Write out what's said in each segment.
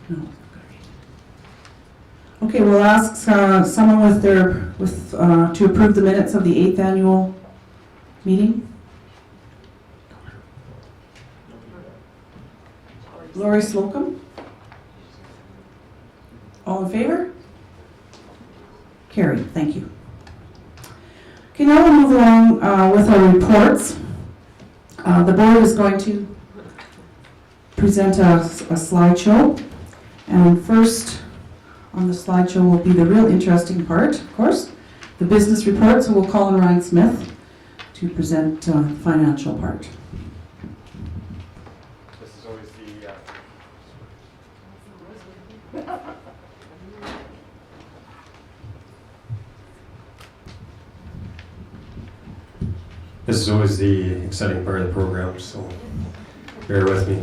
No. Okay, we'll ask someone to approve the minutes of the 8th annual meeting. Lori Slocum. All in favor? Carried, thank you. Okay, now we'll move along with our reports. The board is going to present a slideshow, and first on the slideshow will be the real interesting part, of course, the business report. So we'll call on Ryan Smith to present the financial part. This is always This is always the exciting part of the program, so bear with me.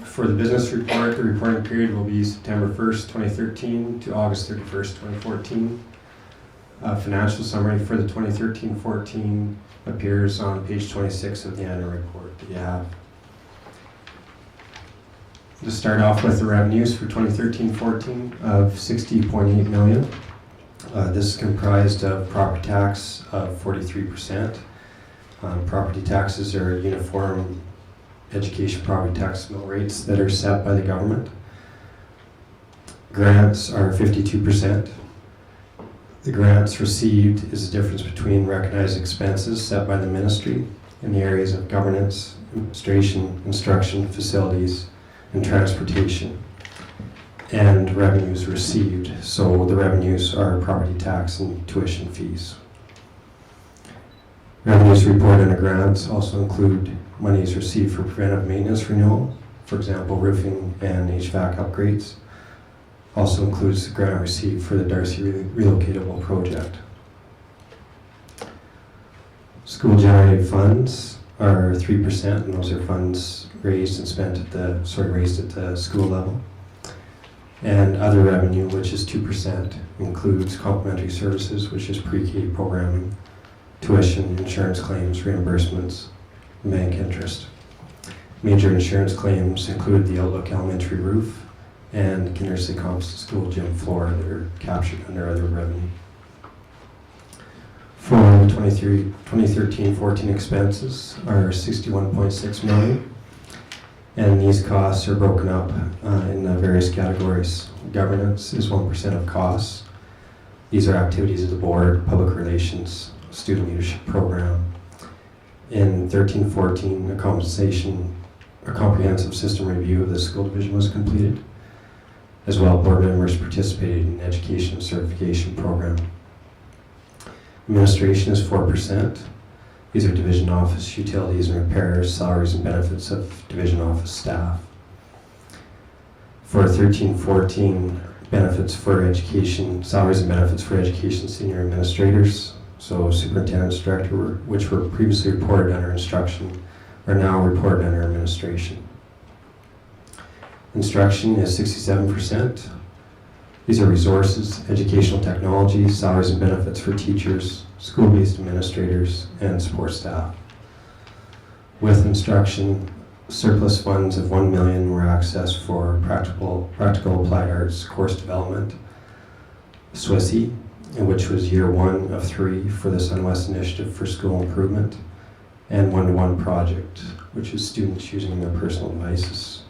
For the business report, the reporting period will be September 1st, 2013 to August 31st, 2014. Financial summary for the 2013-14 appears on page 26 of the annual report that you have. To start off with the revenues for 2013-14 of $60.8 million. This is comprised of property tax of 43%. Property taxes are uniform education property tax mill rates that are set by the government. Grants are 52%. The grants received is the difference between recognized expenses set by the ministry in the areas of governance, administration, instruction, facilities, and transportation, and revenues received. So the revenues are property tax and tuition fees. Revenues reported under grants also include monies received for preventive maintenance renewal, for example, roofing and HVAC upgrades. Also includes the grant received for the Darcy relocatable project. School generated funds are 3%, and those are funds raised and spent at the school level. And other revenue, which is 2%, includes complementary services, which is pre-K programming, tuition, insurance claims, reimbursements, and bank interest. Major insurance claims include the Outlook Elementary roof and Kindersley Composite School gym floor that are captured under other revenue. For 2013-14 expenses are $61.6 million, and these costs are broken up in the various categories. Governance is 1% of costs. These are activities of the board, public relations, student leadership program. In 13-14, a comprehensive system review of the school division was completed. As well, board members participated in education certification program. Administration is 4%. These are division office utilities and repairs, salaries and benefits of division office staff. For 13-14, benefits for education, salaries and benefits for education senior administrators, so superintendent's director, which were previously reported under instruction, are now reported under administration. Instruction is 67%. These are resources, educational technology, salaries and benefits for teachers, school-based administrators, and support staff. With instruction, surplus funds of $1 million were accessed for practical applied arts course development, SWISI, which was year 1 of 3 for the SunWest Initiative for School Improvement, and one-to-one project, which is students using their personal devices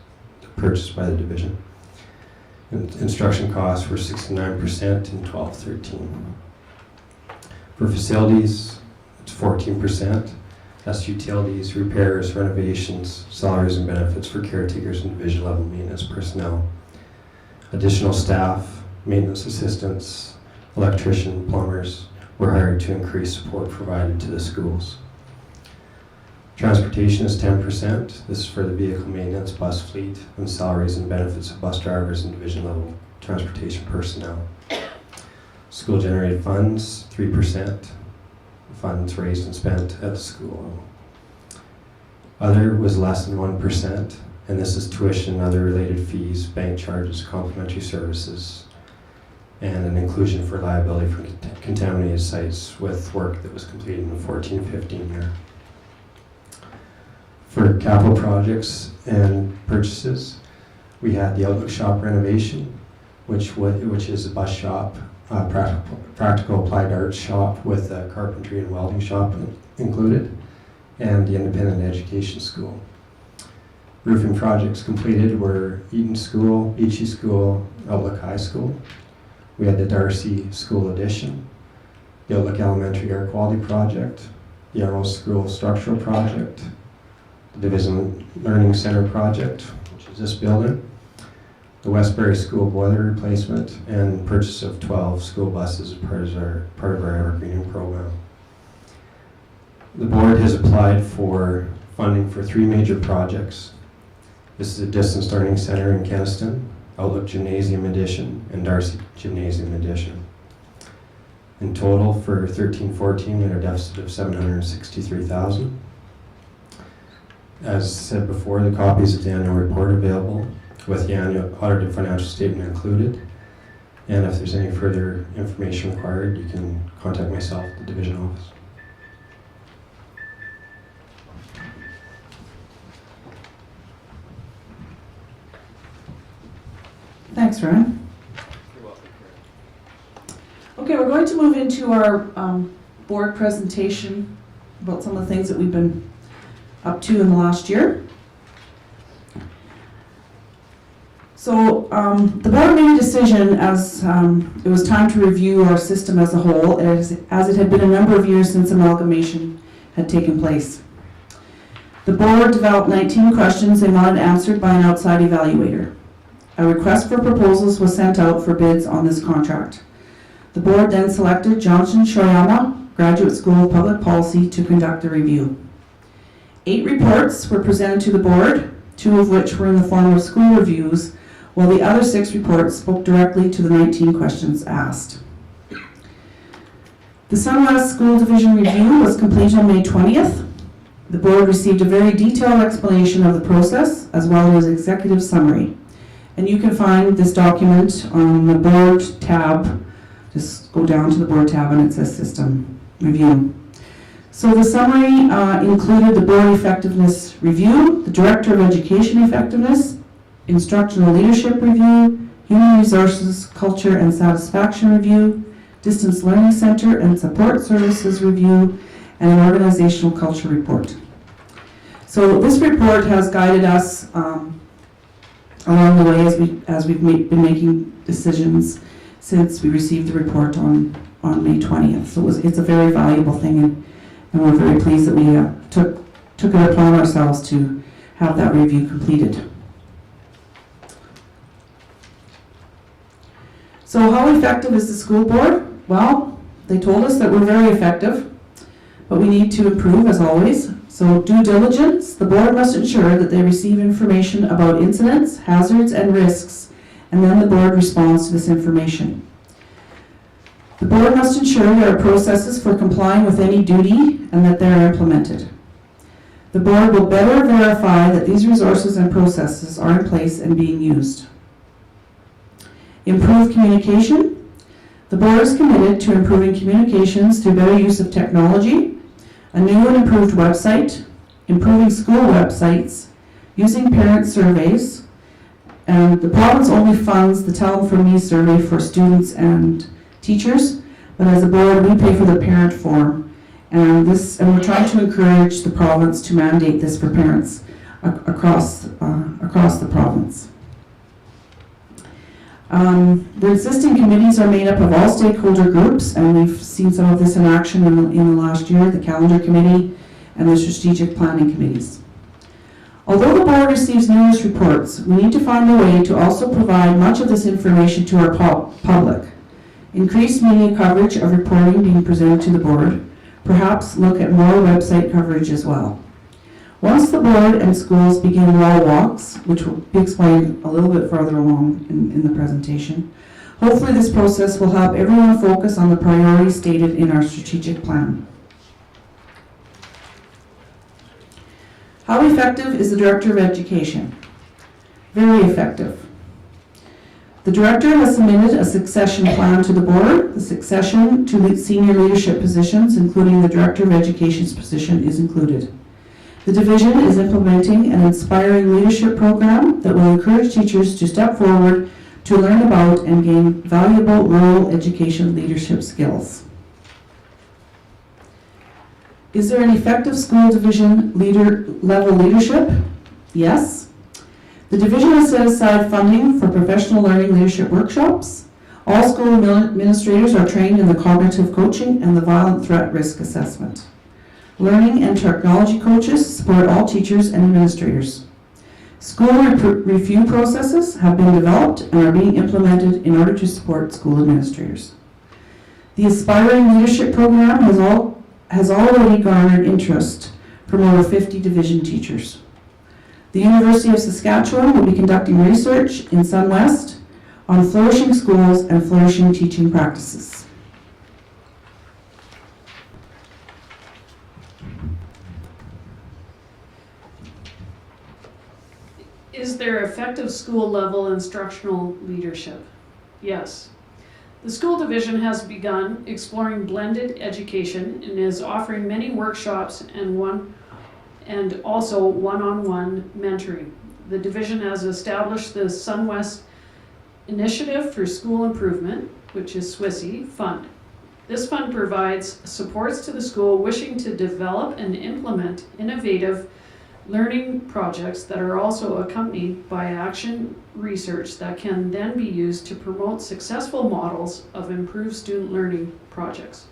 purchased by the division. Instruction costs were 69% in 12-13. For facilities, it's 14%. That's utilities, repairs, renovations, salaries and benefits for caretakers and division level maintenance personnel. Additional staff, maintenance assistants, electrician, plumbers were hired to increase support provided to the schools. Transportation is 10%. This is for the vehicle maintenance, bus fleet, and salaries and benefits of bus drivers and division level transportation personnel. School generated funds, 3%. Funds raised and spent at the school level. Other was less than 1%, and this is tuition and other related fees, bank charges, complimentary services, and an inclusion for liability for contaminated sites with work that was completed in the 14-15 year. For capital projects and purchases, We had the Outlook shop renovation, which is a bus shop, practical applied arts shop with a carpentry and welding shop included, and the independent education school. Roofing projects completed were Eaton School, Beachy School, Outlook High School. We had the Darcy School addition, the Outlook Elementary Air Quality Project, the Arrow School Structural Project, the Division Learning Center Project, which is this building, the Westbury School boiler replacement, and purchase of 12 school buses as part of our Evergreening program. The board has applied for funding for 3 major projects. This is a distance learning center in Keniston, Outlook Gymnasium Edition, and Darcy Gymnasium Edition. In total, for 13-14, we had a deficit of $763,000. As said before, the copies of the annual report available with the annual audited financial statement included. And if there's any further information required, you can contact myself at the division office. Thanks, Ryan. You're welcome. Okay, we're going to move into our board presentation about some of the things that we've been up to in the last year. So the board made a decision as it was time to review our system as a whole, as it had been a number of years since amalgamation had taken place. The board developed 19 questions they wanted answered by an outside evaluator. A request for proposals was sent out for bids on this contract. The board then selected Johnson Shoyama Graduate School of Public Policy to conduct the review. 8 reports were presented to the board, 2 of which were in the form of school reviews, while the other 6 reports spoke directly to the 19 questions asked. The Sunwest School Division review was completed on May 20th. The board received a very detailed explanation of the process as well as executive summary. And you can find this document on the board tab. Just go down to the board tab and it says System Review. So the summary included the board effectiveness review, the Director of Education effectiveness, instructional leadership review, human resources, culture and satisfaction review, distance learning center and support services review, and an organizational culture report. So this report has guided us along the way as we've been making decisions since we received the report on May 20th. So it's a very valuable thing, and we're very pleased that we took it upon ourselves to have that review completed. So how effective is the school board? Well, they told us that we're very effective, but we need to improve as always. So due diligence, the board must ensure that they receive information about incidents, hazards, and risks, and then the board responds to this information. The board must ensure there are processes for complying with any duty and that they are implemented. The board will better verify that these resources and processes are in place and being used. Improve communication. The board is committed to improving communications through better use of technology, a new and improved website, improving school websites, using parent surveys, and the province only funds the Tell Them From Me survey for students and teachers, but as a board we pay for the parent form, and we're trying to encourage the province to mandate this for parents across the province. The existing committees are made up of all stakeholder groups, and we've seen some of this in action in the last year, the calendar committee and the strategic planning committees. Although the board receives numerous reports, we need to find a way to also provide much of this information to our public. Increased media coverage of reporting being presented to the board, perhaps look at more website coverage as well. Once the board and schools begin wall walks, which will be explained a little bit further along in the presentation, hopefully this process will help everyone focus on the priorities stated in our strategic plan. How effective is the Director of Education? Very effective. The Director has submitted a succession plan to the board. The succession to senior leadership positions, including the Director of Education's position, is included. The division is implementing an inspiring leadership program that will encourage teachers to step forward to learn about and gain valuable rural education leadership skills. Is there an effective school division level leadership? Yes. The division has set aside funding for professional learning leadership workshops. All school administrators are trained in the cognitive coaching and the violent threat risk assessment. Learning and technology coaches support all teachers and administrators. School review processes have been developed and are being implemented in order to support school administrators. The Aspiring Leadership Program has already garnered interest from over 50 division teachers. The University of Saskatchewan will be conducting research in SunWest on flourishing schools and flourishing teaching practices. Is there effective school level instructional leadership? Yes. The school division has begun exploring blended education and is offering many workshops and also one-on-one mentoring. The division has established the SunWest Initiative for School Improvement, which is SWISI fund. This fund provides supports to the school wishing to develop and implement innovative learning projects that are also accompanied by action research that can then be used to promote successful models of improved student learning projects.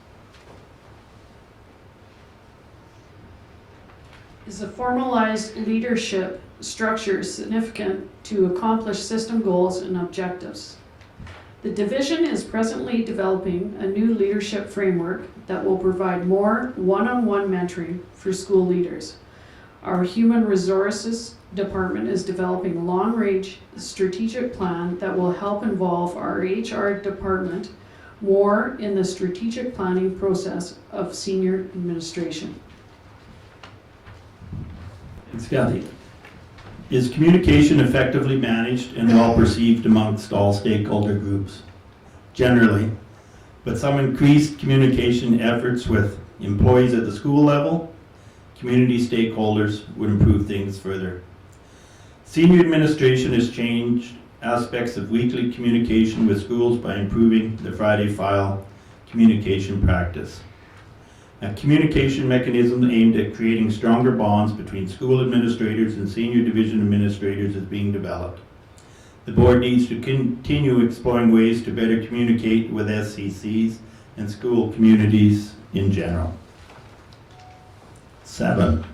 Is a formalized leadership structure significant to accomplish system goals and objectives? The division is presently developing a new leadership framework that will provide more one-on-one mentoring for school leaders. Our Human Resources Department is developing a long-range strategic plan that will help involve our HR department more in the strategic planning process of senior administration. Thanks, Cathy. Is communication effectively managed and well perceived amongst all stakeholder groups? Generally, but some increased communication efforts with employees at the school level, community stakeholders would improve things further. Senior administration has changed aspects of weekly communication with schools by improving the Friday file communication practice. A communication mechanism aimed at creating stronger bonds between school administrators and senior division administrators is being developed. The board needs to continue exploring ways to better communicate with SCCs and school communities in general. 7.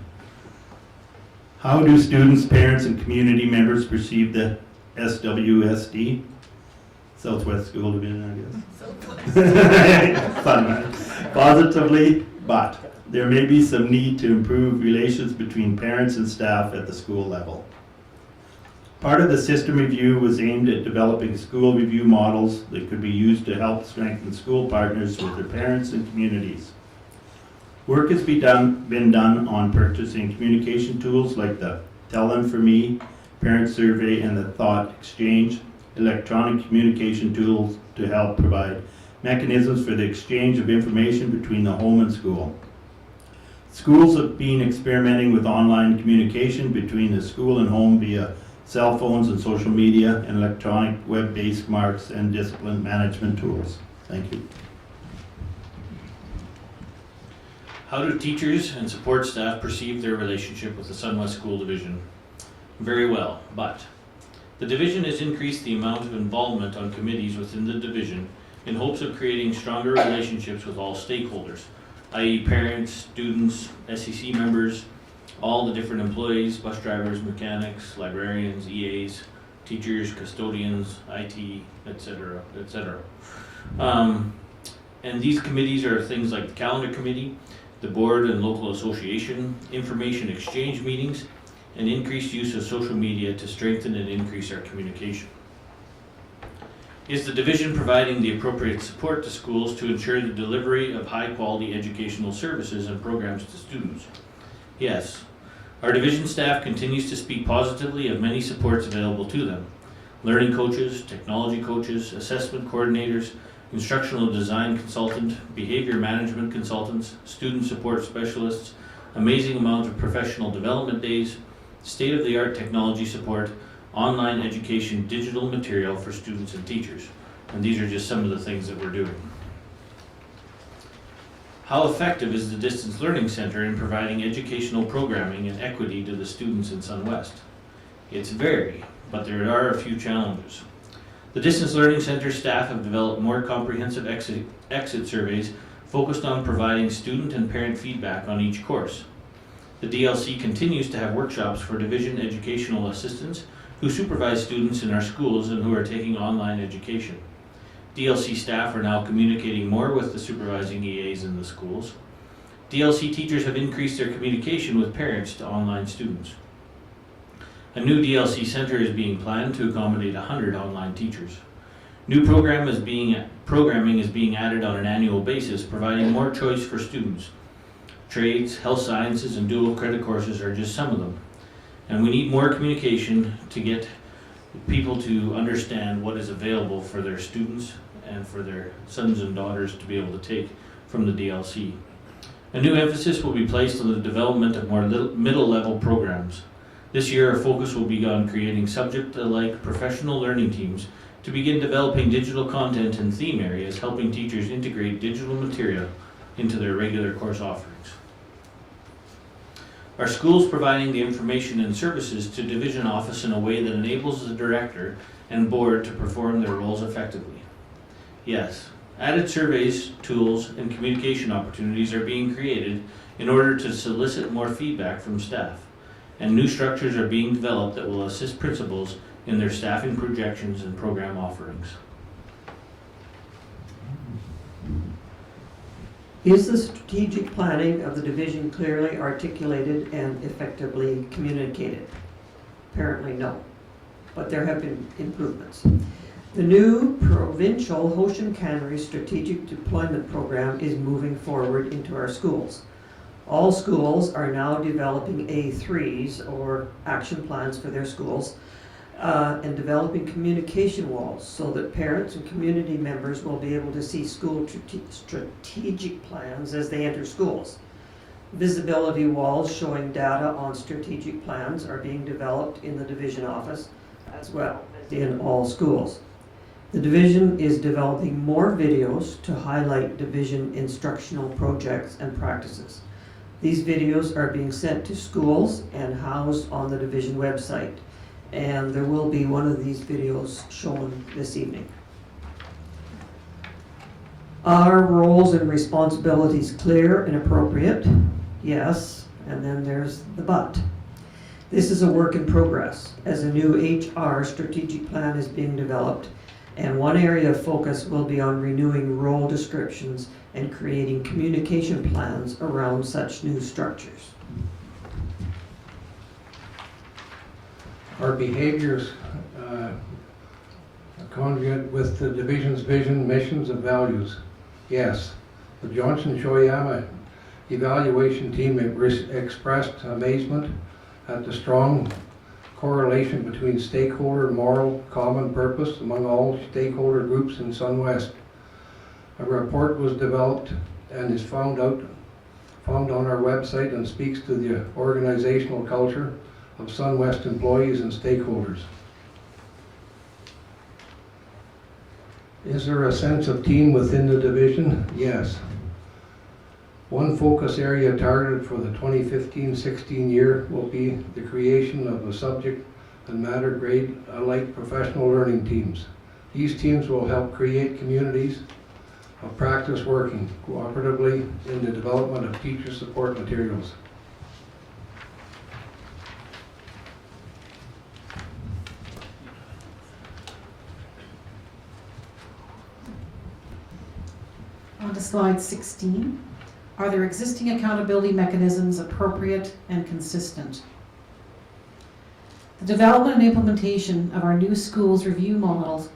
How do students, parents, and community members perceive the SWSD? Southwest School Division, I guess. Fun. Positively, but there may be some need to improve relations between parents and staff at the school level. Part of the system review was aimed at developing school review models that could be used to help strengthen school partners with their parents and communities. Work has been done on purchasing communication tools like the Tell Them For Me, Parent Survey, and the Thought Exchange, electronic communication tools to help provide mechanisms for the exchange of information between the home and school. Schools have been experimenting with online communication between the school and home via cell phones and social media and electronic web-based marks and discipline management tools. Thank you. How do teachers and support staff perceive their relationship with the SunWest School Division? Very well, but the division has increased the amount of involvement on committees within the division in hopes of creating stronger relationships with all stakeholders, i.e. parents, students, SEC members, all the different employees, bus drivers, mechanics, librarians, EAs, teachers, custodians, IT, etc., etc. And these committees are things like the calendar committee, the board and local association, information exchange meetings, and increased use of social media to strengthen and increase our communication. Is the division providing the appropriate support to schools to ensure the delivery of high-quality educational services and programs to students? Yes. Our division staff continues to speak positively of many supports available to them. Learning coaches, technology coaches, assessment coordinators, instructional design consultant, behavior management consultants, student support specialists, amazing amount of professional development days, state-of-the-art technology support, online education, digital material for students and teachers. And these are just some of the things that we're doing. How effective is the Distance Learning Center in providing educational programming and equity to the students in SunWest? It's varied, but there are a few challenges. The Distance Learning Center staff have developed more comprehensive exit surveys focused on providing student and parent feedback on each course. The DLC continues to have workshops for division educational assistants who supervise students in our schools and who are taking online education. DLC staff are now communicating more with the supervising EAs in the schools. DLC teachers have increased their communication with parents to online students. A new DLC center is being planned to accommodate 100 online teachers. New programming is being added on an annual basis, providing more choice for students. Trades, health sciences, and dual credit courses are just some of them. And we need more communication to get people to understand what is available for their students and for their sons and daughters to be able to take from the DLC. A new emphasis will be placed on the development of more middle-level programs. This year, our focus will be on creating subject-alike professional learning teams to begin developing digital content in theme areas, helping teachers integrate digital material into their regular course offerings. Our schools providing the information and services to division office in a way that enables the director and board to perform their roles effectively. Yes, added surveys, tools, and communication opportunities are being created in order to solicit more feedback from staff, and new structures are being developed that will assist principals in their staffing projections and program offerings. Is the strategic planning of the division clearly articulated and effectively communicated? Apparently no, but there have been improvements. The new provincial Hoshin Cannery strategic deployment program is moving forward into our schools. All schools are now developing A3s, or action plans for their schools, and developing communication walls so that parents and community members will be able to see school strategic plans as they enter schools. Visibility walls showing data on strategic plans are being developed in the division office as well as in all schools. The division is developing more videos to highlight division instructional projects and practices. These videos are being sent to schools and housed on the division website, and there will be one of these videos shown this evening. Are roles and responsibilities clear and appropriate? Yes, and then there's the but. This is a work in progress as a new HR strategic plan is being developed, and one area of focus will be on renewing role descriptions and creating communication plans around such new structures. Our behaviors congruent with the division's vision, missions, and values? Yes. The Johnson-Shoyama evaluation team expressed amazement at the strong correlation between stakeholder, moral, common purpose among all stakeholder groups in SunWest. A report was developed and is found on our website and speaks to the organizational culture of SunWest employees and stakeholders. Is there a sense of team within the division? Yes. One focus area targeted for the 2015-16 year will be the creation of a subject and matter grade alike professional learning teams. These teams will help create communities of practice working cooperatively in the development of teacher support materials. On to slide 16. Are there existing accountability mechanisms appropriate and consistent? The development and implementation of our new schools review models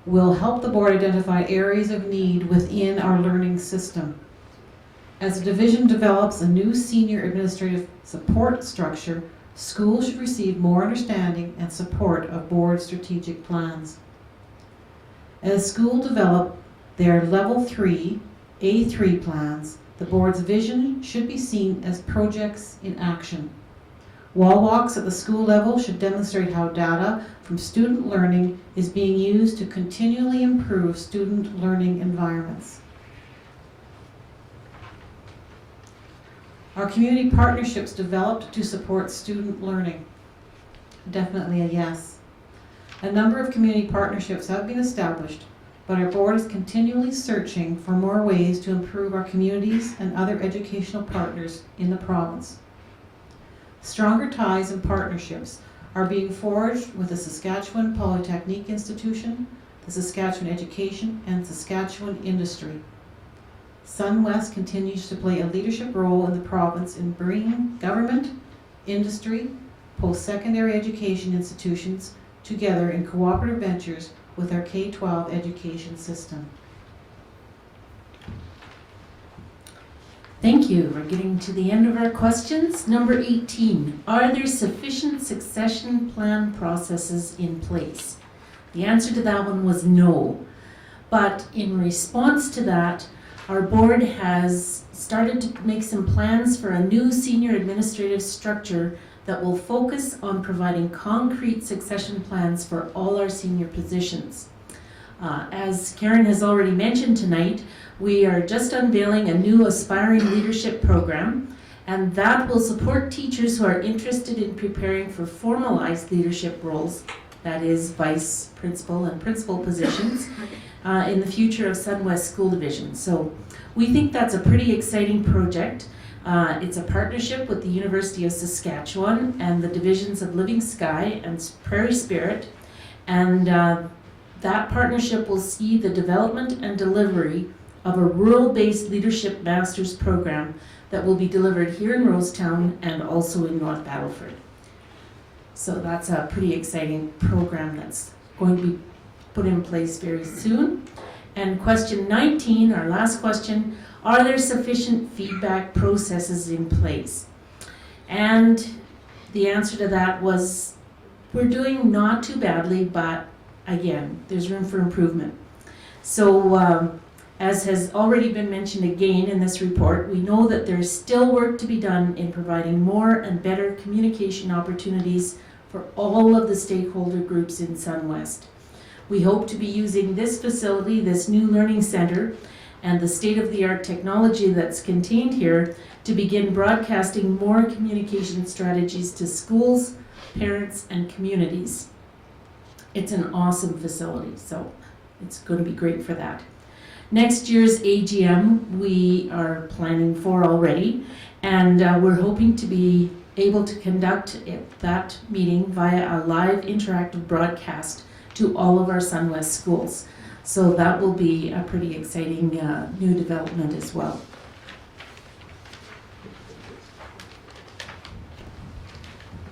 will help the board identify areas of need within our learning system. As the division develops a new senior administrative support structure, schools should receive more understanding and support of board strategic plans. As schools develop their level 3, A3 plans, The board's vision should be seen as projects in action. Wall walks at the school level should demonstrate how data from student learning is being used to continually improve student learning environments. Are community partnerships developed to support student learning? Definitely a yes. A number of community partnerships have been established, but our board is continually searching for more ways to improve our communities and other educational partners in the province. Stronger ties and partnerships are being forged with the Saskatchewan Polytechnic Institution, the Saskatchewan Education, and Saskatchewan Industry. SunWest continues to play a leadership role in the province in bringing government, industry, post-secondary education institutions together in cooperative ventures with our K-12 education system. Thank you. We're getting to the end of our questions. Number 18, are there sufficient succession plan processes in place? The answer to that one was no. But in response to that, our board has started to make some plans for a new senior administrative structure that will focus on providing concrete succession plans for all our senior positions. As Karen has already mentioned tonight, we are just unveiling a new aspiring leadership program, and that will support teachers who are interested in preparing for formalized leadership roles, that is vice principal and principal positions, in the future of SunWest School Division. So we think that's a pretty exciting project. It's a partnership with the University of Saskatchewan and the divisions of Living Sky and Prairie Spirit, and that partnership will see the development and delivery of a rural-based leadership master's program that will be delivered here in Rosetown and also in North Battleford. So that's a pretty exciting program that's going to be put in place very soon. And question 19, our last question, are there sufficient feedback processes in place? And the answer to that was, we're doing not too badly, but again, there's room for improvement. So as has already been mentioned again in this report, we know that there's still work to be done in providing more and better communication opportunities for all of the stakeholder groups in SunWest. We hope to be using this facility, this new learning center, and the state-of-the-art technology that's contained here to begin broadcasting more communication strategies to schools, parents, and communities. It's an awesome facility, so it's going to be great for that. Next year's AGM we are planning for already, and we're hoping to be able to conduct that meeting via a live interactive broadcast to all of our SunWest schools. So that will be a pretty exciting new development as well.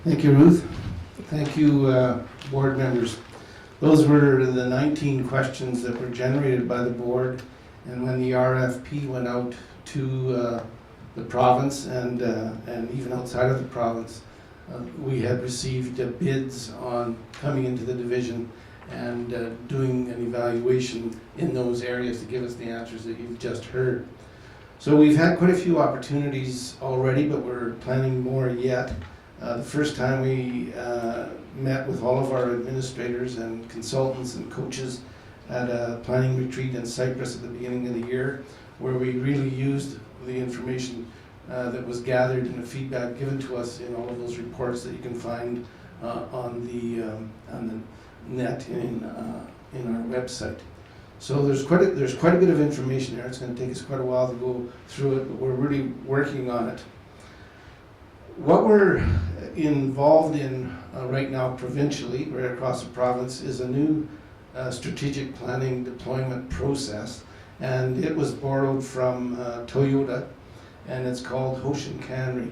Thank you, Ruth. Thank you, board members. Those were the 19 questions that were generated by the board, and when the RFP went out to the province and even outside of the province, we had received bids on coming into the division and doing an evaluation in those areas to give us the answers that you've just heard. So we've had quite a few opportunities already, but we're planning more yet. The first time we met with all of our administrators and consultants and coaches at a planning retreat in Cyprus at the beginning of the year, where we really used the information that was gathered and the feedback given to us in all of those reports that you can find on the net in our website. So there's quite a bit of information there. It's going to take us quite a while to go through it, but we're really working on it. What we're involved in right now provincially, right across the province, is a new strategic planning deployment process, and it was borrowed from Toyota, and it's called Hoshin Kanri.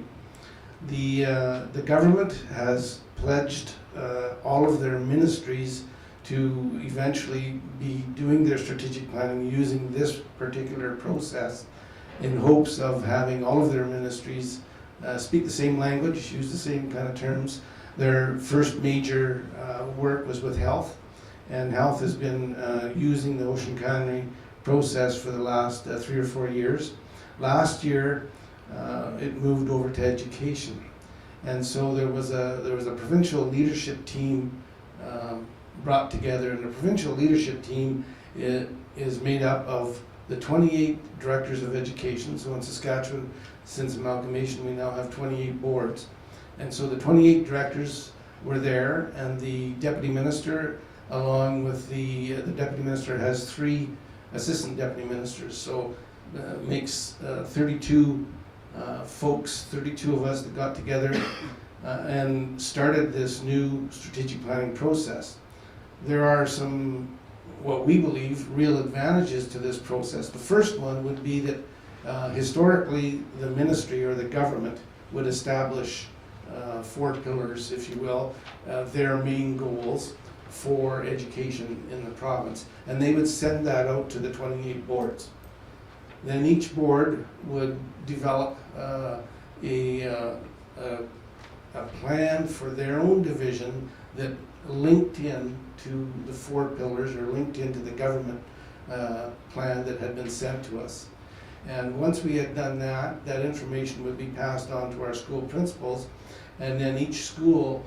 The government has pledged all of their ministries to eventually be doing their strategic planning using this particular process in hopes of having all of their ministries speak the same language, use the same kind of terms. Their first major work was with health, and health has been using the Hoshin Kanri process for the last 3 or 4 years. Last year, it moved over to education. And so there was a provincial leadership team brought together, and the provincial leadership team is made up of the 28 directors of education. So in Saskatchewan, since amalgamation, we now have 28 boards. And so the 28 directors were there, and the deputy minister, along with the deputy minister, has 3 assistant deputy ministers. So makes 32 folks, 32 of us that got together and started this new strategic planning process. There are some, what we believe, real advantages to this process. The first one would be that historically the ministry or the government would establish 4 pillars, if you will, their main goals for education in the province, and they would send that out to the 28 boards. Then each board would develop a plan for their own division that linked in to the 4 pillars or linked into the government plan that had been sent to us. And once we had done that, that information would be passed on to our school principals, and then each school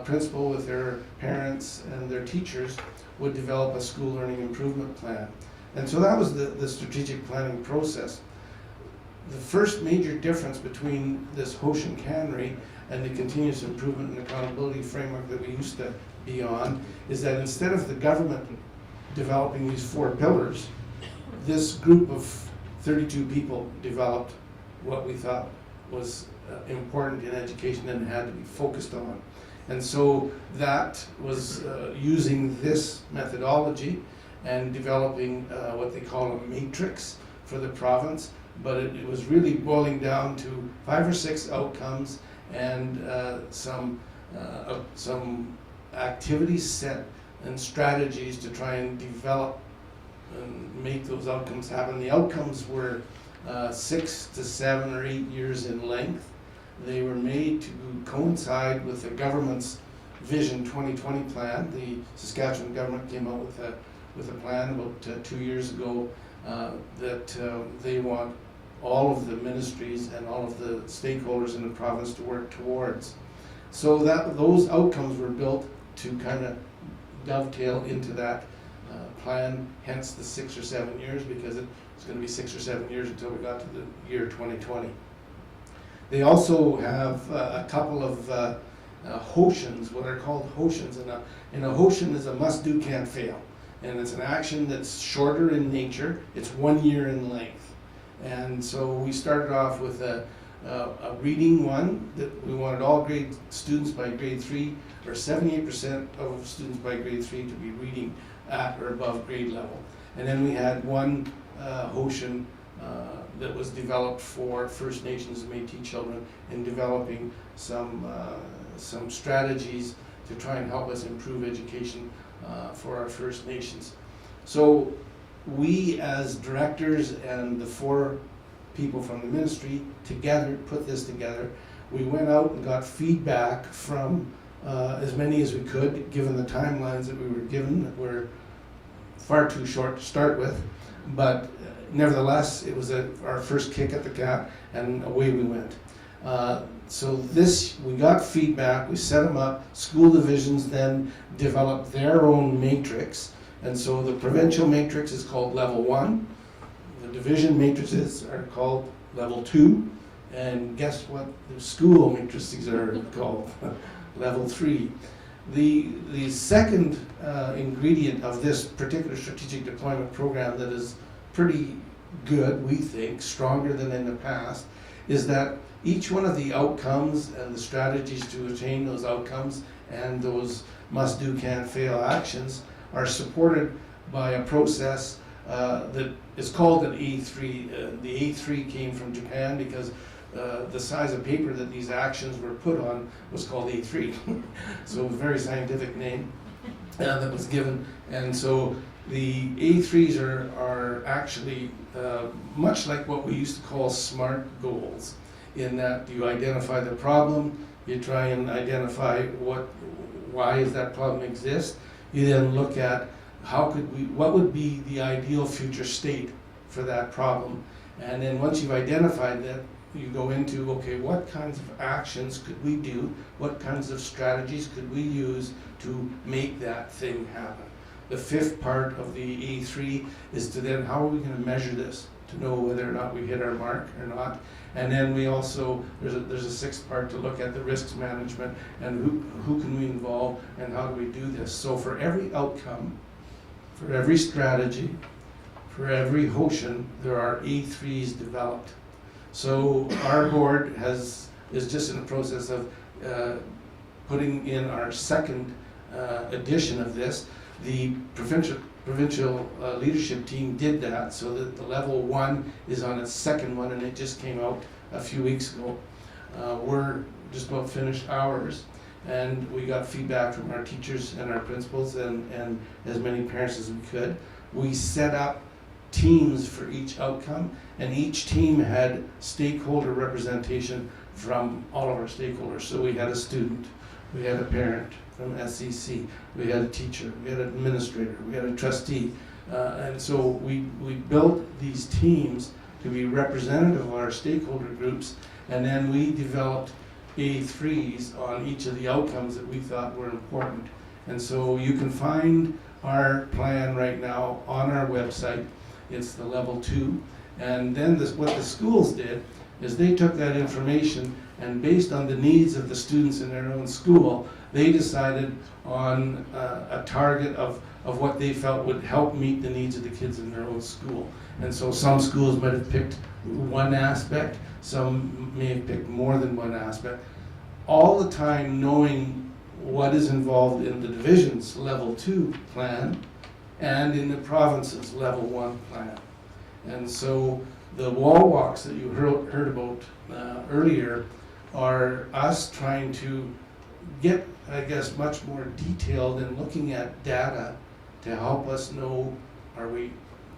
principal with their parents and their teachers would develop a school learning improvement plan. And so that was the strategic planning process. The first major difference between this Hoshin Cannery and the continuous improvement and accountability framework that we used to be on is that instead of the government developing these 4 pillars, this group of 32 people developed what we thought was important in education and had to be focused on. And so that was using this methodology and developing what they call a matrix for the province, but it was really boiling down to 5 or 6 outcomes and some activities set and strategies to try and develop and make those outcomes happen. The outcomes were 6 to 7 or 8 years in length. They were made to coincide with the government's Vision 2020 plan. The Saskatchewan government came out with a plan about 2 years ago that they want all of the ministries and all of the stakeholders in the province to work towards. So that those outcomes were built to kind of dovetail into that plan, hence the 6 or 7 years, because it's going to be 6 or 7 years until we got to the year 2020. They also have a couple of Hoshins, what are called Hoshins, and a Hoshin is a must-do, can't fail. And it's an action that's shorter in nature, it's 1 year in length. And so we started off with a reading one that we wanted all grade students by grade 3, or 78% of students by grade 3 to be reading at or above grade level. And then we had one Hoshin that was developed for First Nations and Métis children in developing some strategies to try and help us improve education for our First Nations. So we as directors and the 4 people from the ministry together put this together. We went out and got feedback from as many as we could, given the timelines that we were given that were far too short to start with, but nevertheless it was our first kick at the cat, and away we went. So we got feedback, we set them up, school divisions then developed their own matrix, and so the provincial matrix is called level 1, the division matrices are called level 2, and guess what the school matrices are called? Level 3. The second ingredient of this particular strategic deployment program that is pretty good, we think, stronger than in the past, is that each one of the outcomes and the strategies to attain those outcomes and those must-do, can't-fail actions are supported by a process that is called an A3. The A3 came from Japan because the size of paper that these actions were put on was called A3. So a very scientific name that was given. And so the A3s are actually much like what we used to call SMART goals, in that you identify the problem, you try and identify why does that problem exist, you then look at what would be the ideal future state for that problem, And then once you've identified that, you go into, okay, what kinds of actions could we do? What kinds of strategies could we use to make that thing happen? The fifth part of the A3 is to then, how are we going to measure this to know whether or not we hit our mark or not? And then we also, there's a sixth part to look at the risks management and who can we involve and how do we do this. So for every outcome, for every strategy, for every Hoshin, there are A3s developed. So our board is just in the process of putting in our second edition of this. The provincial leadership team did that, so that the level 1 is on its second one, and it just came out a few weeks ago. We're just about finished ours, and we got feedback from our teachers and our principals and as many parents as we could. We set up teams for each outcome, and each team had stakeholder representation from all of our stakeholders. So we had a student, we had a parent from SEC, we had a teacher, we had an administrator, we had a trustee, and so we built these teams to be representative of our stakeholder groups, and then we developed A3s on each of the outcomes that we thought were important. And so you can find our plan right now on our website. It's the level 2. And then what the schools did is they took that information, and based on the needs of the students in their own school, they decided on a target of what they felt would help meet the needs of the kids in their own school. And so some schools might have picked one aspect, some may have picked more than one aspect. All the time knowing what is involved in the division's level 2 plan and in the province's level 1 plan. And so the wall walks that you heard about earlier are us trying to get, I guess, much more detailed in looking at data to help us know, are we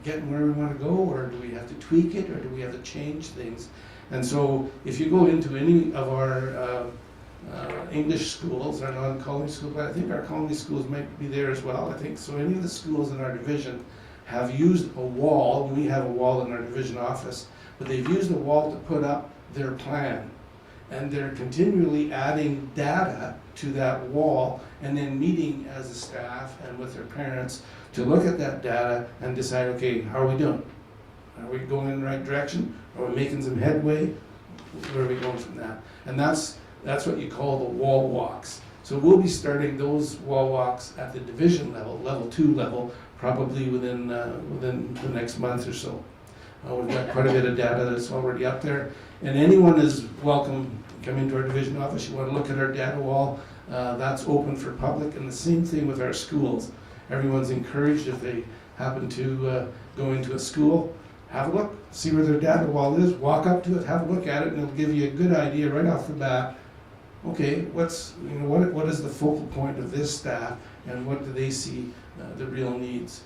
getting where we want to go, or do we have to tweak it, or do we have to change things? And so if you go into any of our English schools, our non-colony schools, but I think our colony schools might be there as well, I think. So any of the schools in our division have used a wall, and we have a wall in our division office, but they've used a wall to put up their plan. And they're continually adding data to that wall and then meeting as a staff and with their parents to look at that data and decide, okay, how are we doing? Are we going in the right direction? Are we making some headway? Where are we going from that? And that's what you call the wall walks. So we'll be starting those wall walks at the division level, level 2 level, probably within the next month or so. We've got quite a bit of data that's already up there. And anyone is welcome to come into our division office. You want to look at our data wall, that's open for public. And the same thing with our schools. Everyone's encouraged, if they happen to go into a school, have a look, see where their data wall is, walk up to it, have a look at it, and it'll give you a good idea right off the bat. Okay, what is the focal point of this staff, and what do they see the real needs?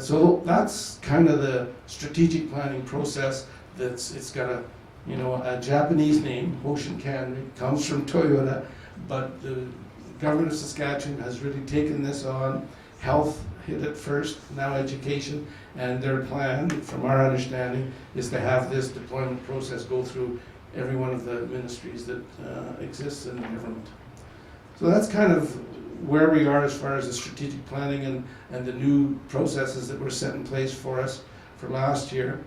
So that's kind of the strategic planning process. It's got a Japanese name, Hoshin Kanri, comes from Toyota, but the government of Saskatchewan has really taken this on. Health hit it first, now education, and their plan, from our understanding, is to have this deployment process go through every one of the ministries that exists in the government. So that's kind of where we are as far as the strategic planning and the new processes that were set in place for us for last year.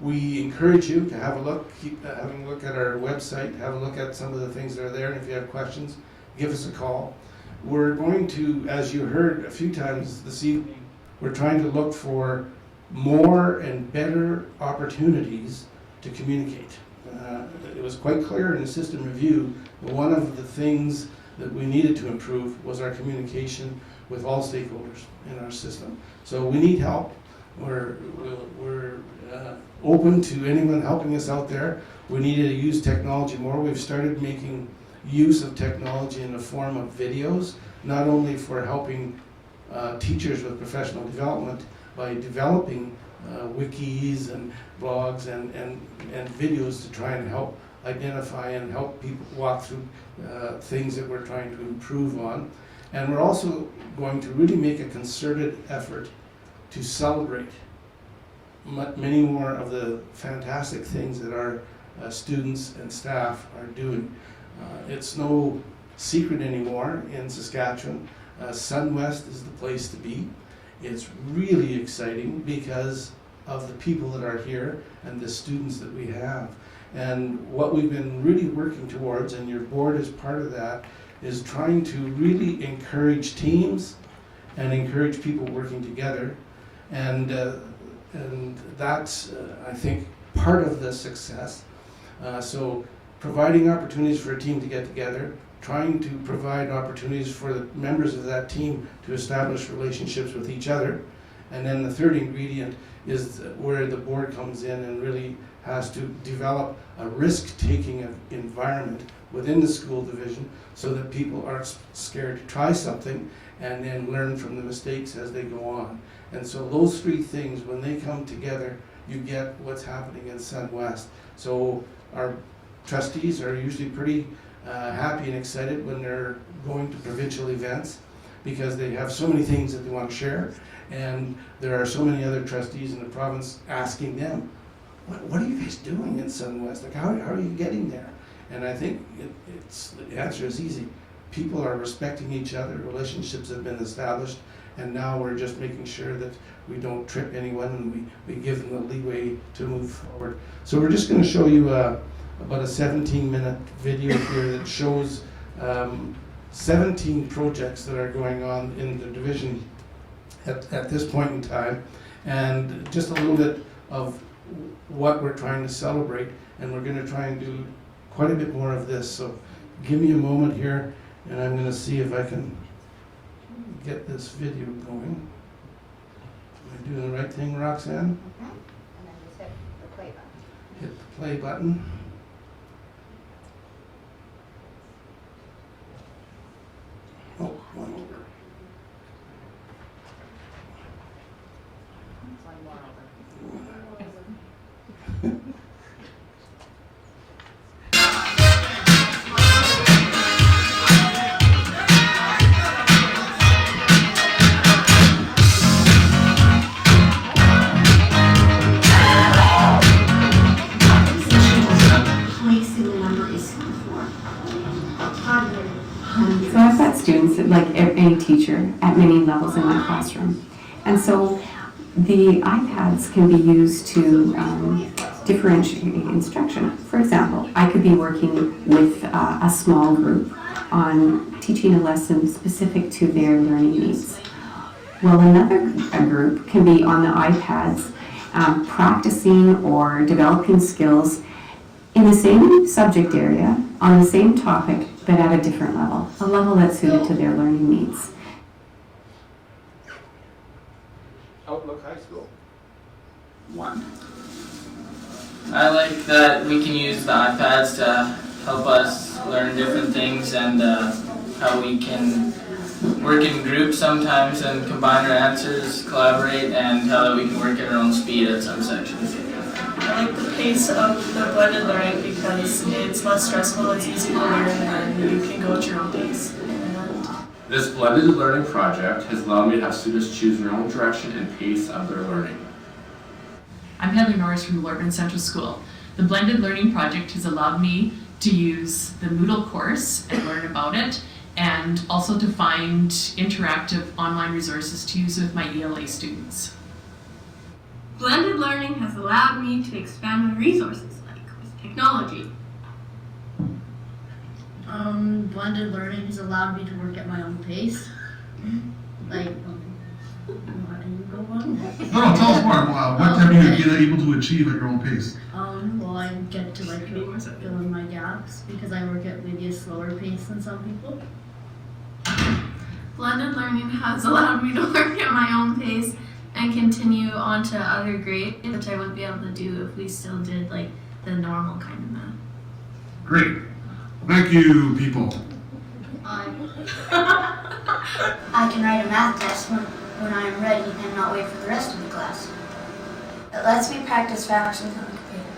We encourage you to have a look, keep having a look at our website, have a look at some of the things that are there, and if you have questions, give us a call. We're going to, as you heard a few times this evening, we're trying to look for more and better opportunities to communicate. It was quite clear in the system review that one of the things that we needed to improve was our communication with all stakeholders in our system. So we need help. We're open to anyone helping us out there. We need to use technology more. We've started making use of technology in the form of videos, not only for helping teachers with professional development by developing wikis and blogs and videos to try and help identify and help people walk through things that we're trying to improve on. And we're also going to really make a concerted effort to celebrate many more of the fantastic things that our students and staff are doing. It's no secret anymore in Saskatchewan. SunWest is the place to be. It's really exciting because of the people that are here and the students that we have. And what we've been really working towards, and your board is part of that, is trying to really encourage teams and encourage people working together. And that's, I think, part of the success. So providing opportunities for a team to get together, trying to provide opportunities for the members of that team to establish relationships with each other. And then the third ingredient is where the board comes in and really has to develop a risk-taking environment within the school division so that people aren't scared to try something and then learn from the mistakes as they go on. And so those three things, when they come together, you get what's happening in SunWest. So our trustees are usually pretty happy and excited when they're going to provincial events because they have so many things that they want to share, and there are so many other trustees in the province asking them, what are you guys doing in SunWest? Like, how are you getting there? And I think the answer is easy. People are respecting each other, relationships have been established, and now we're just making sure that we don't trip anyone and we give them the leeway to move forward. So we're just going to show you about a 17-minute video here that shows 17 projects that are going on in the division at this point in time, and just a little bit of what we're trying to celebrate, and we're going to try and do quite a bit more of this. So give me a moment here, and I'm going to see if I can get this video going. Am I doing the right thing, Roxanne? And then just hit the play button. Hit the play button. Oh, one over. One more over. So I've got students, like any teacher, at many levels in my classroom. And so the iPads can be used to differentiate instruction. For example, I could be working with a small group on teaching a lesson specific to their learning needs. Well, another group can be on the iPads practicing or developing skills in the same subject area, on the same topic, but at a different level, a level that's suited to their learning needs. Outlook High School. 1. I like that we can use the iPads to help us learn different things, and how we can work in groups sometimes and combine our answers, collaborate, and how that we can work at our own speed at some sections. I like the pace of the blended learning because it's less stressful, it's easy to learn, and you can go at your own pace. This blended learning project has allowed me to have students choose their own direction and pace of their learning. I'm Heather Norris from Lortman Central School. The blended learning project has allowed me to use the Moodle course and learn about it, and also to find interactive online resources to use with my ELA students. Blended learning has allowed me to expand my resources, like with technology. Blended learning has allowed me to work at my own pace. Like, why do you go on? No, tell us more. What have you been able to achieve at your own pace? Well, I get to like fill in my gaps because I work at maybe a slower pace than some people. Blended learning has allowed me to work at my own pace and continue on to other grades, which I wouldn't be able to do if we still did like the normal kind of math. Great. Thank you, people. I can write a math test when I am ready and not wait for the rest of the class. It lets me practice fractions on the computer.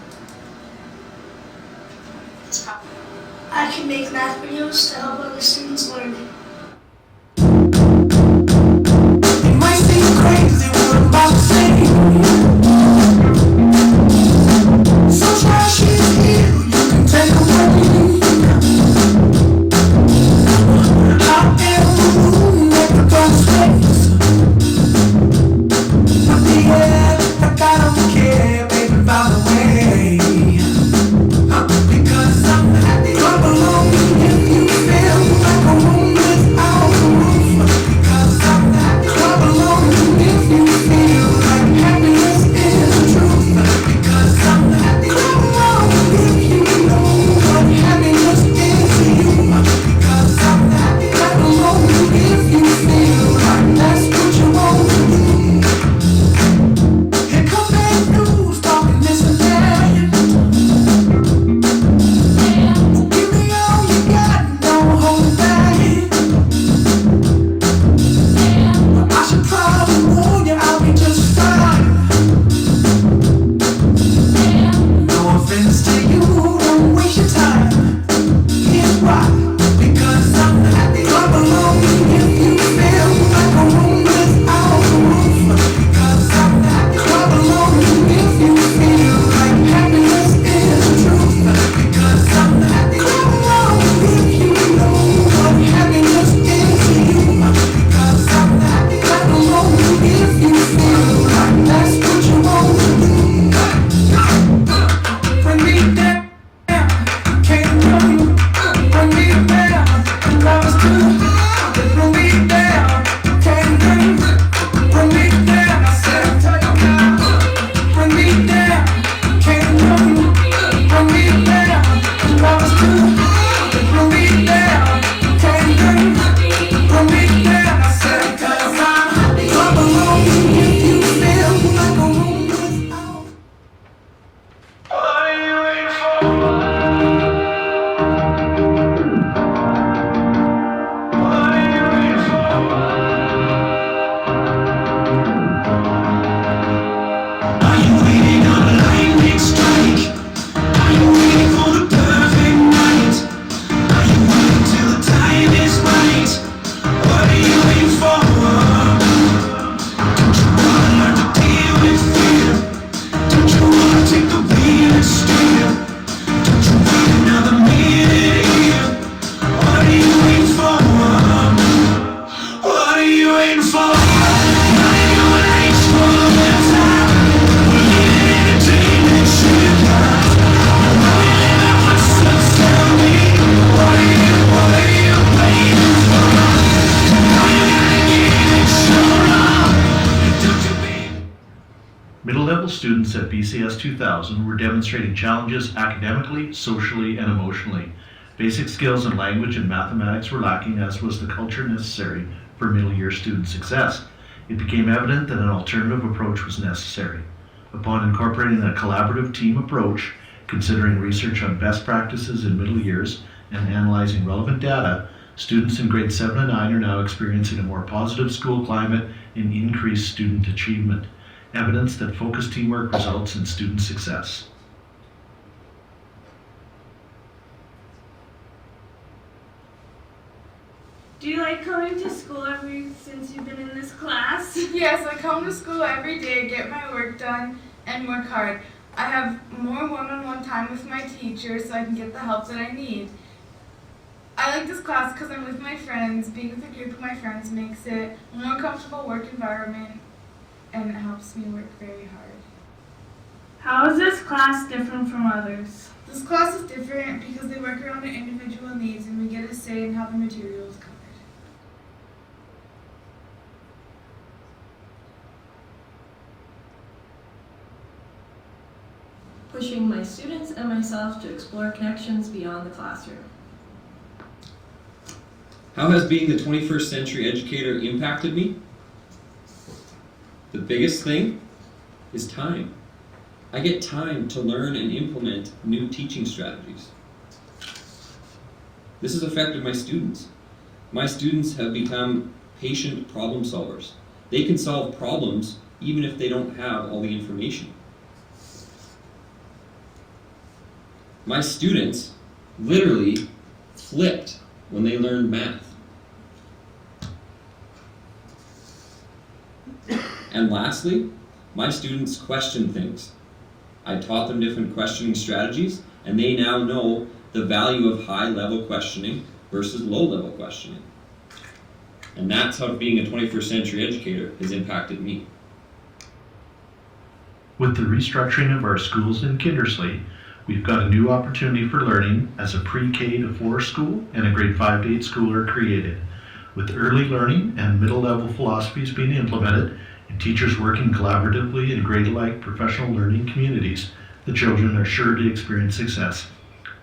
I can make math videos to help other students learn. It might seem crazy what I'm about to say. students at BCS 2000 were demonstrating challenges academically, socially, and emotionally. Basic skills in language and mathematics were lacking, as was the culture necessary for middle year student success. It became evident that an alternative approach was necessary. Upon incorporating a collaborative team approach, considering research on best practices in middle years, and analyzing relevant data, students in grades 7 and 9 are now experiencing a more positive school climate and increased student achievement, evidence that focused teamwork results in student success. Do you like coming to school since you've been in this class? Yes, I come to school every day, get my work done, and work hard. I have more one-on-one time with my teacher so I can get the help that I need. I like this class because I'm with my friends. Being with a group of my friends makes it a more comfortable work environment and it helps me work very hard. How is this class different from others? This class is different because they work around their individual needs and we get a say in how the material is covered. Pushing my students and myself to explore connections beyond the classroom. How has being the 21st century educator impacted me? The biggest thing is time. I get time to learn and implement new teaching strategies. This has affected my students. My students have become patient problem solvers. They can solve problems even if they don't have all the information. My students literally flipped when they learned math. And lastly, my students question things. I taught them different questioning strategies, and they now know the value of high-level questioning versus low-level questioning. And that's how being a 21st century educator has impacted me. With the restructuring of our schools in Kindersley, we've got a new opportunity for learning as a pre-K to 4 school and a grade 5 to 8 school are created. With early learning and middle level philosophies being implemented and teachers working collaboratively in grade-alike professional learning communities, the children are sure to experience success.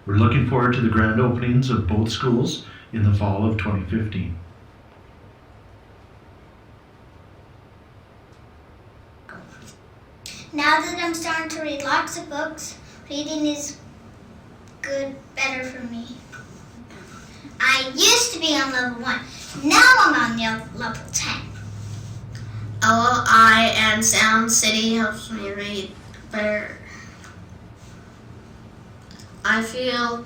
We're looking forward to the grand openings of both schools in the fall of 2015. Now that I'm starting to read lots of books, reading is better for me. I used to be on level 1. Now I'm on level 10. LLI and Sound City helps me read better. I feel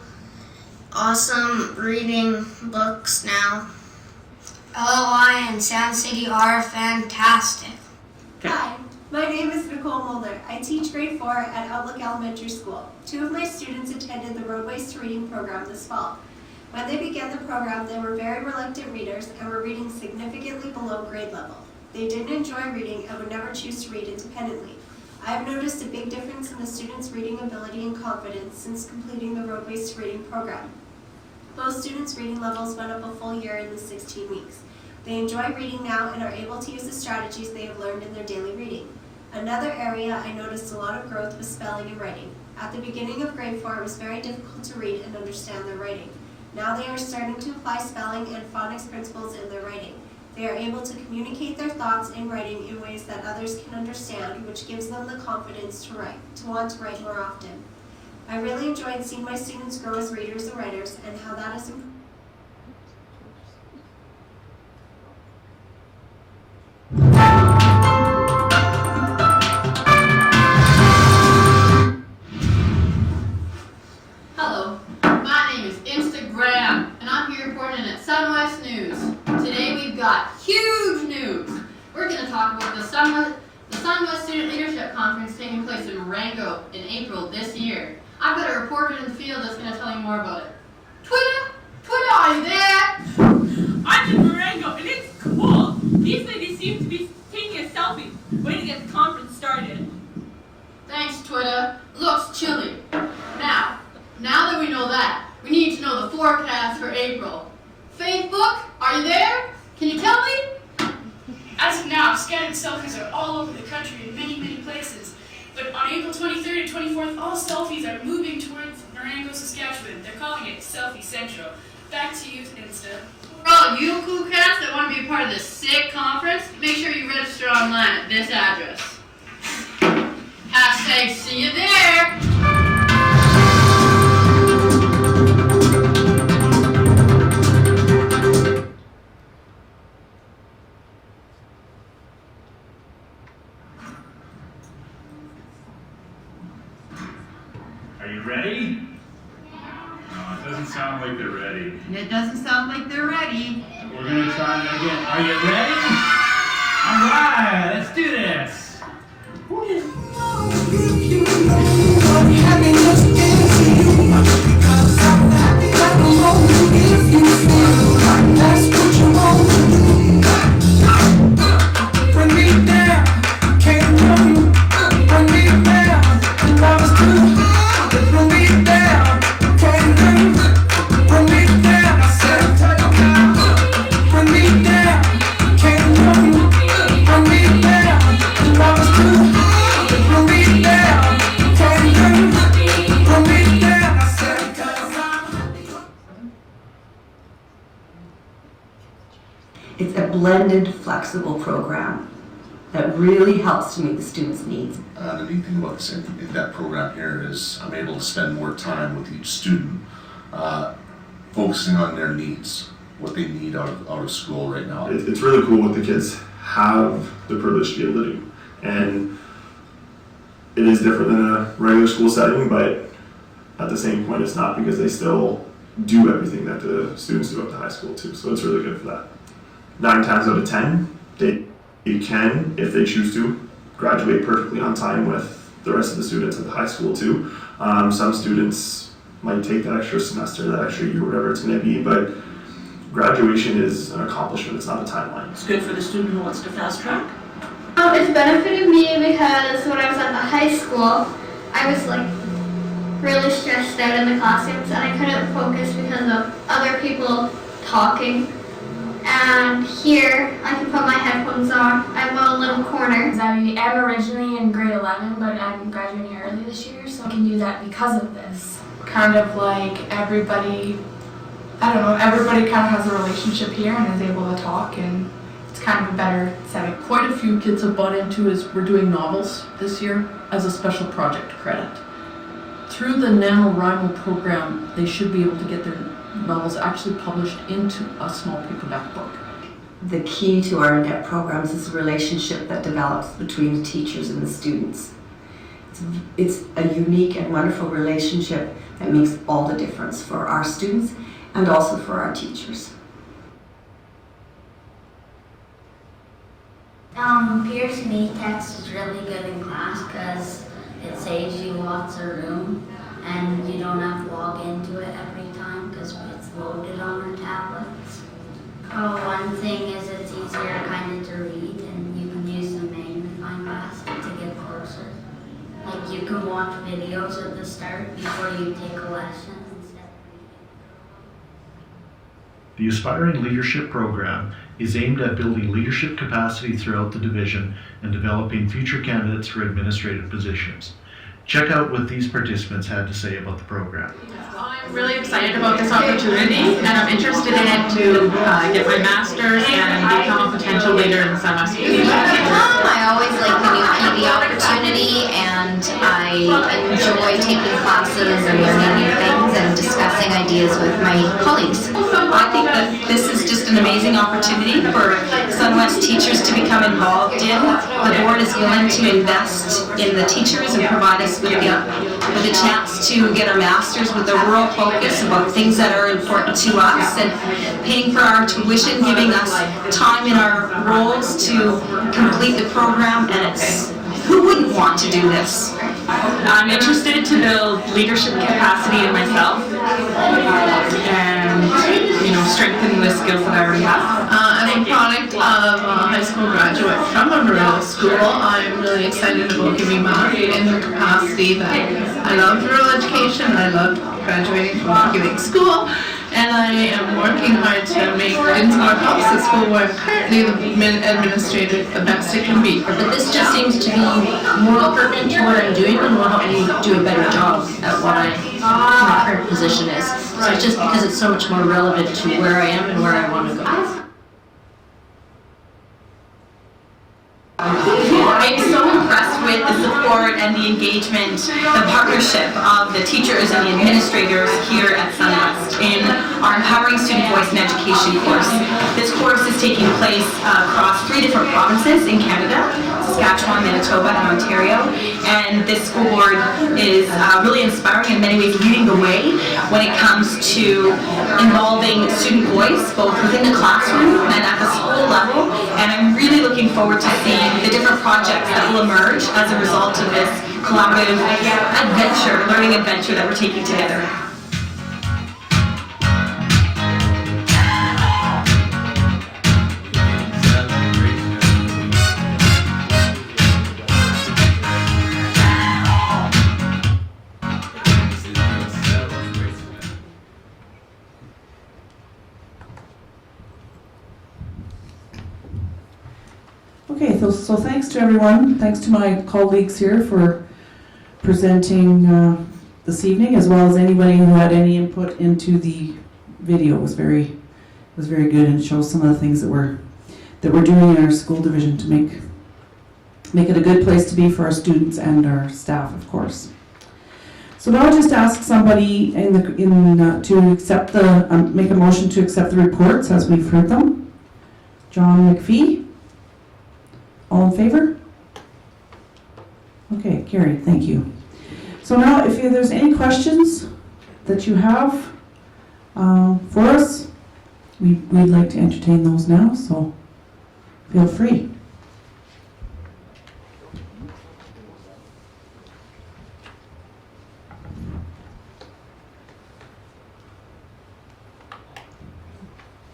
awesome reading books now. LLI and Sound City are fantastic. Hi, my name is Nicole Mulder. I teach grade 4 at Outlook Elementary School. 2 of my students attended the Roadways to Reading program this fall. When they began the program, they were very reluctant readers and were reading significantly below grade level. They didn't enjoy reading and would never choose to read independently. I have noticed a big difference in the students' reading ability and confidence since completing the Roadways to Reading program. Both students' reading levels went up a full year in the 16 weeks. They enjoy reading now and are able to use the strategies they have learned in their daily reading. Another area I noticed a lot of growth was spelling and writing. At the beginning of grade 4, it was very difficult to read and understand their writing. Now they are starting to apply spelling and phonics principles in their writing. They are able to communicate their thoughts in writing in ways that others can understand, which gives them the confidence to want to write more often. I really enjoyed seeing my students grow as readers and writers and how that has improved. Hello, my name is Instagram, and I'm here reporting at Sunwest News. Today we've got huge news. We're going to talk about the Sunwest Student Leadership Conference taking place in Marengo in April this year. I've got a reporter in the field that's going to tell you more about it. Twitter, are you there? I'm in Marengo, and it's cool. These ladies seem to be taking a selfie, waiting to get the conference started. Thanks, Twitter. Looks chilly. Now that we know that, we need to know the forecast for April. Facebook, are you there? Can you tell me? As of now, scattered selfies are all over the country in many, many places. But on April 23rd and 24th, all selfies are moving towards Marengo, Saskatchewan. They're calling it Selfie Central. Back to you, Insta. For all you cool cats that want to be a part of this sick conference, make sure you register online at this address. Hashtag see you there! Are you ready? No, it doesn't sound like they're ready. It doesn't sound like they're ready. We're gonna try that again. Are you ready? All right, let's do this. It's a blended, flexible program that really helps to meet the students' needs. The neat thing about this, in that program here is I'm able to spend more time with each student, focusing on their needs, what they need out of school right now. It's really cool what the kids have the privilege to be able to do. And it is different than a regular school setting, but at the same point it's not, because they still do everything that the students do up to high school too. So it's really good for that. 9 times out of 10, they can, if they choose to, graduate perfectly on time with the rest of the students at the high school too. Some students might take that extra semester, that extra year, whatever it's going to be, but graduation is an accomplishment, it's not a timeline. It's good for the student who wants to fast track. It's benefited me because when I was at the high school, I was like really stressed out in the classrooms and I couldn't focus because of other people talking. And here, I can put my headphones on. I'm in a little corner. I am originally in grade 11, but I'm graduating early this year, so I can do that because of this. Kind of like everybody, I don't know, everybody kind of has a relationship here and is able to talk, and it's kind of a better setting. Quite a few kids have bought into is we're doing novels this year as a special project credit. Through the NaNoWriMo program, they should be able to get their novels actually published into a small paperback book. The key to our in-depth programs is the relationship that develops between the teachers and the students. It's a unique and wonderful relationship that makes all the difference for our students and also for our teachers. Peer-to-me text is really good in class because it saves you lots of room and you don't have to log into it every time because it's loaded on our tablets. One thing is it's easier kind of to read and you can use the magnifying glass to get closer. Like you can watch videos at the start before you take a lesson. The Aspiring Leadership Program is aimed at building leadership capacity throughout the division and developing future candidates for administrative positions. Check out what these participants had to say about the program. I'm really excited about this opportunity, and I'm interested in it to get my master's and become a potential leader in the Sunwest Community. I always like the new PD opportunity, and I enjoy taking classes and learning new things and discussing ideas with my colleagues. I think that this is just an amazing opportunity for Sunwest teachers to become involved in. The board is willing to invest in the teachers and provide us with a chance to get a master's with a rural focus about things that are important to us, and paying for our tuition, giving us time in our roles to complete the program, and who wouldn't want to do this? I'm interested to build leadership capacity in myself and, strengthen the skills that I already have. I'm a product of a high school graduate from a rural school. I'm really excited about giving back in the capacity that I love rural education. I love graduating from giving school, And I am working hard to make Dinsmore House, the school where I'm currently the administrator, the best it can be. But this just seems to be more pertinent to what I'm doing and will help me do a better job at what my current position is. So it's just because it's so much more relevant to where I am and where I want to go. I'm so impressed with the support and the engagement, the partnership of the teachers and the administrators here at SunWest in our Empowering Student Voice in Education course. This course is taking place across 3 different provinces in Canada, Saskatchewan, Manitoba, and Ontario. And this school board is really inspiring, in many ways leading the way when it comes to involving student voice, both within the classroom and at the school level. And I'm really looking forward to seeing the different projects that will emerge as a result of this collaborative adventure, learning adventure that we're taking together. Okay, so thanks to everyone. Thanks to my colleagues here for presenting this evening, as well as anybody who had any input into the video. It was very good, and shows some of the things that we're doing in our school division to make it a good place to be for our students and our staff, of course. So now I'll just ask somebody to accept make a motion to accept the reports as we've heard them. John McPhee. All in favor? Okay, carried. Thank you. So now, if there's any questions that you have for us, we'd like to entertain those now, so feel free.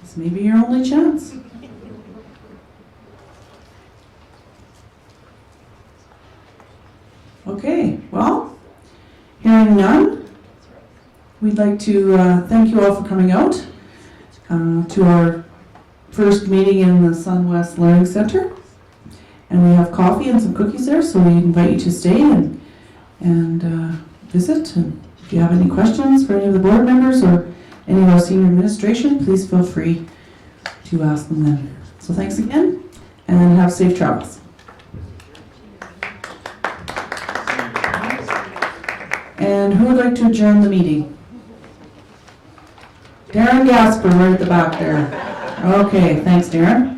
This may be your only chance. Okay, well, hearing none, we'd like to thank you all for coming out to our first meeting in the SunWest Learning Center. And we have coffee and some cookies there, so we invite you to stay and visit. And if you have any questions for any of the board members or any of our senior administration, please feel free to ask them then. So thanks again, and have safe travels. And who would like to adjourn the meeting? Darren Gasper, right at the back there. Okay, thanks, Darren.